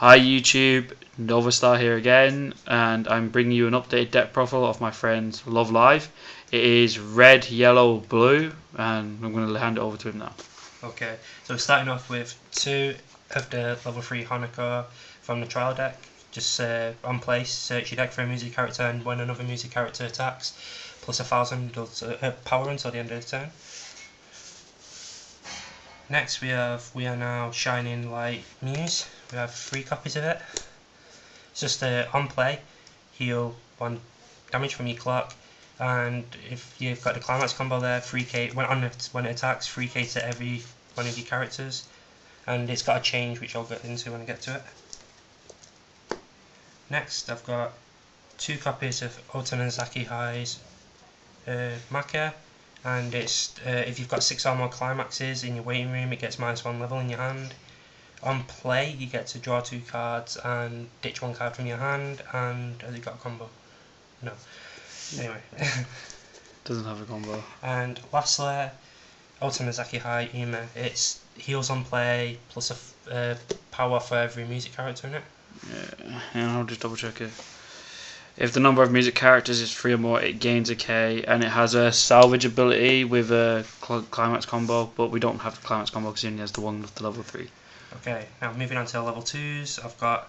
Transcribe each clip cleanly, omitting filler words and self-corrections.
Hi YouTube, Novastar here again, and I'm bringing you an updated deck profile of my friend's Love Live. It is red, yellow, blue, and I'm going to hand it over to him now. Okay, so we're starting off with two of the level 3 Honoka from the trial deck. Just on place, search your deck for a music character, and when another music character attacks, plus 1000 does power until the end of the turn. Next we are now Shining Light Muse. We have 3 copies of it. It's just on play, heal 1 damage from your clock, and if you've got the climax combo there, 3k when it attacks, 3k to every one of your characters, and it's got a change which I'll get into when I get to it. Next I've got 2 copies of Otanazaki High's Maka, and it's if you've got 6 or more climaxes in your waiting room, it gets -1 level in your hand. On play, you get to draw 2 cards and ditch 1 card from your hand, and has it got a combo? No. Anyway. Doesn't have a combo. And lastly, Otanazaki High Ima. It's heals on play, plus a power for every music character in it. Yeah, and I'll just double check it. If the number of music characters is 3 or more, it gains a K, and it has a salvage ability with a climax combo, but we don't have the climax combo because it only has the one with the level 3. Okay, now moving on to level 2s, I've got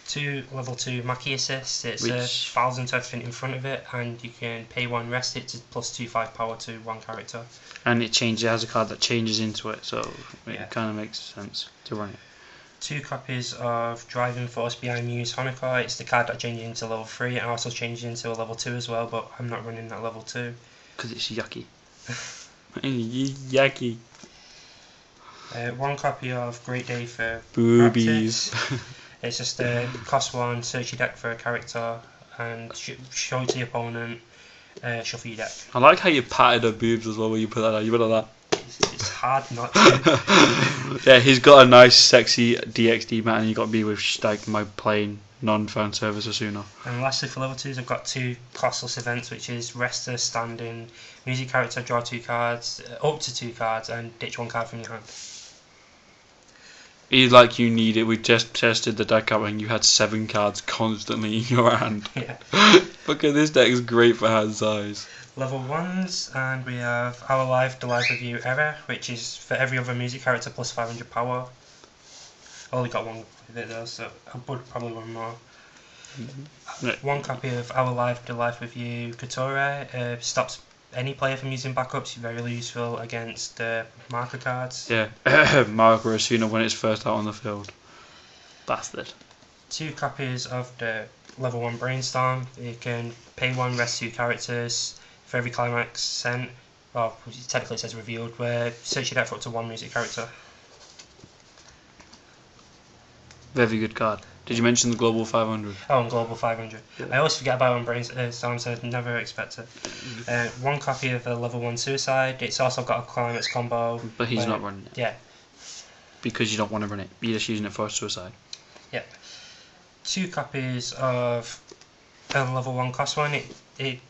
2 level 2 Maki assists. It's 1000 to everything in front of it, and you can pay 1, rest it to plus 2/5 power to 1 character. And it has a card that changes into it, so it kind of makes sense to run it. 2 copies of Driving Force Behind Muse Honoka. It's the card that changes into level 3 and also changes into a level 2 as well, but I'm not running that level 2. Because it's yucky. Yucky. 1 copy of Great Day for Boobies. Practice. It's just cost 1, search your deck for a character and show it to your opponent, shuffle your deck. I like how you patted her boobs as well when you put that out. You put that. It's hard not to. Yeah, he's got a nice, sexy DXD mat, and you got to be with like my plain non-fan service Asuna. And lastly, for level 2s, I've got 2 costless events, which is rest a standing music character, draw 2 cards, up to 2 cards, and ditch 1 card from your hand. Like you need it. We just tested the deck out and you had 7 cards constantly in your hand. Yeah. Look at this deck, is great for hand size. Level 1s, and we have Our Life, The Life of You Era, which is for every other music character plus 500 power. I only got 1 of it though, so I would probably run more. 1 copy of Our Life, The Life of You Kotori. Stops any player from using backups. Very useful against marker cards. Yeah, marker Asuna when it's first out on the field. Bastard. 2 copies of the level 1 Brainstorm. You can pay 1, rest 2 characters for every climax sent. Well, technically it says revealed, where search your deck for up to 1 music character. Very good card. Did you mention the Global 500? Oh, and Global 500. Yeah. I always forget about it on Brainstorm, so I never expect it. 1 copy of the level 1 Suicide. It's also got a climax combo. But he's not running it. Yeah. Because you don't want to run it. You're just using it for Suicide. Yep. 2 copies of level 1 cost 1. It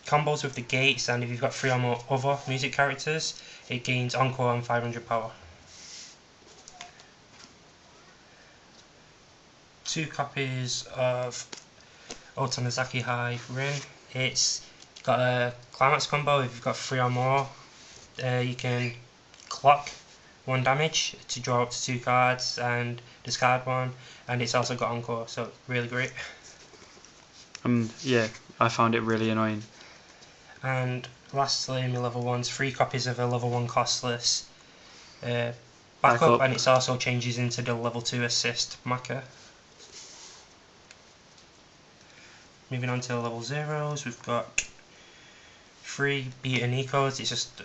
combos with the gates, and if you've got 3 or more other music characters, it gains Encore and 500 power. 2 copies of Otanazaki High Rin. It's got a climax combo. If you've got 3 or more, you can clock 1 damage to draw up to 2 cards and discard 1, and it's also got Encore, so really great. Yeah, I found it really annoying. And lastly, in my level 1s, 3 copies of a level 1 costless backup, and it also changes into the level 2 assist Maka. Moving on to level 0s, we've got 3 Beta Nikos. It's just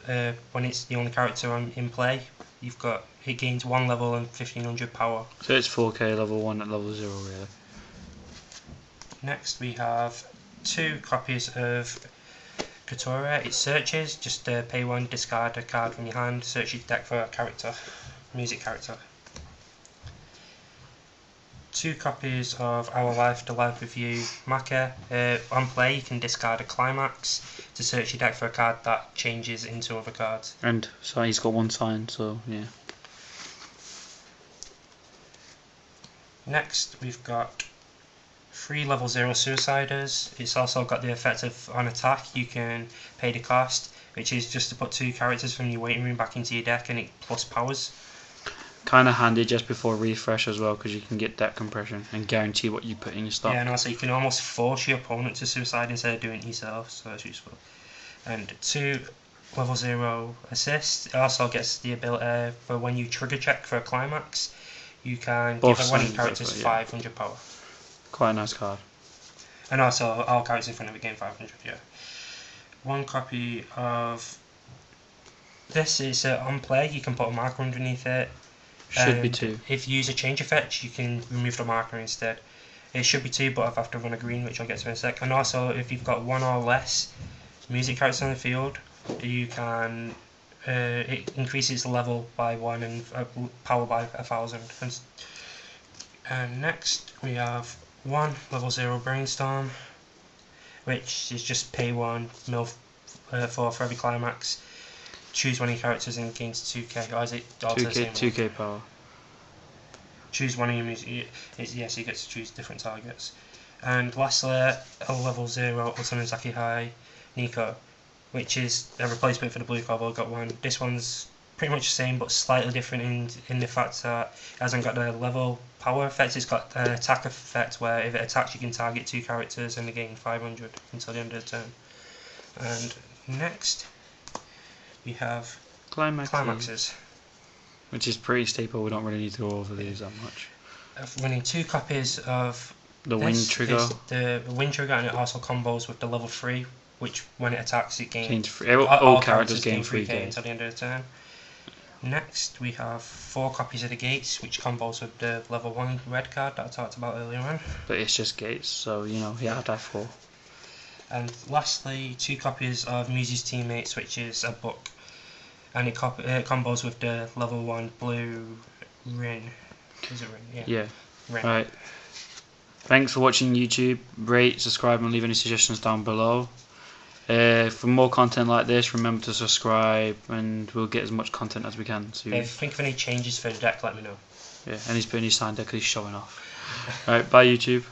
when it's the only character in play, it gains 1 level and 1500 power. So it's 4k level 1 at level 0 really. Next we have 2 copies of Kotori. It searches, just pay 1, discard a card from your hand, search your deck for a character, music character. 2 copies of Our Life, The Life of You Maka. On play, you can discard a climax to search your deck for a card that changes into other cards. And so he's got 1 sign, so yeah. Next, we've got 3 level 0 Suiciders. It's also got the effect of on attack you can pay the cost, which is just to put 2 characters from your waiting room back into your deck and it plus powers. Kind of handy just before refresh as well, because you can get deck compression and guarantee what you put in your stock. Yeah, and also you can almost force your opponent to suicide instead of doing it yourself, so that's useful. And 2 level 0 assists. It also gets the ability for when you trigger check for a climax, you can Both give one of your sides, characters yeah. 500 power. Quite a nice card. And also all characters in front of it gain 500, yeah. 1 copy of this is on play, you can put a marker underneath it. Should be And 2. if you use a change effect, you can remove the marker instead. It should be 2, but I have to run a green, which I'll get to in a sec. And also, if you've got 1 or less music characters on the field, you can it increases level by 1 and power by 1,000. And next we have 1 level 0 Brainstorm, which is just pay 1 mill 4 for every climax. Choose one of your characters and gains 2k, or is it all the same 2k power. Choose one of your music. Yes, you get to choose different targets. And lastly, a level 0 Osamizaki High Nico, which is a replacement for the blue card. I've got one. This one's pretty much the same, but slightly different in the fact that it hasn't got the level power effect. It's got an attack effect where if it attacks, you can target 2 characters and they gain 500 until the end of the turn. And next, we have climaxes. Which is pretty staple, we don't really need to go over these that much. Running 2 copies of The wind trigger. The wind trigger, and it also combos with the level 3, which when it attacks it gains free. All characters gain 3k until the end of the turn. Next we have 4 copies of the gates, which combos with the level 1 red card that I talked about earlier on. But it's just gates, so you have to have 4. And lastly, 2 copies of Muse's Teammates, which is a book. And it combos with the level 1 blue Rin. Is it Rin? Yeah. Rin. Right. Thanks for watching YouTube. Rate, subscribe, and leave any suggestions down below. For more content like this, remember to subscribe, and we'll get as much content as we can soon. If you think of any changes for the deck, let me know. Yeah, and he's putting his signed deck, he's showing off. Right, bye YouTube.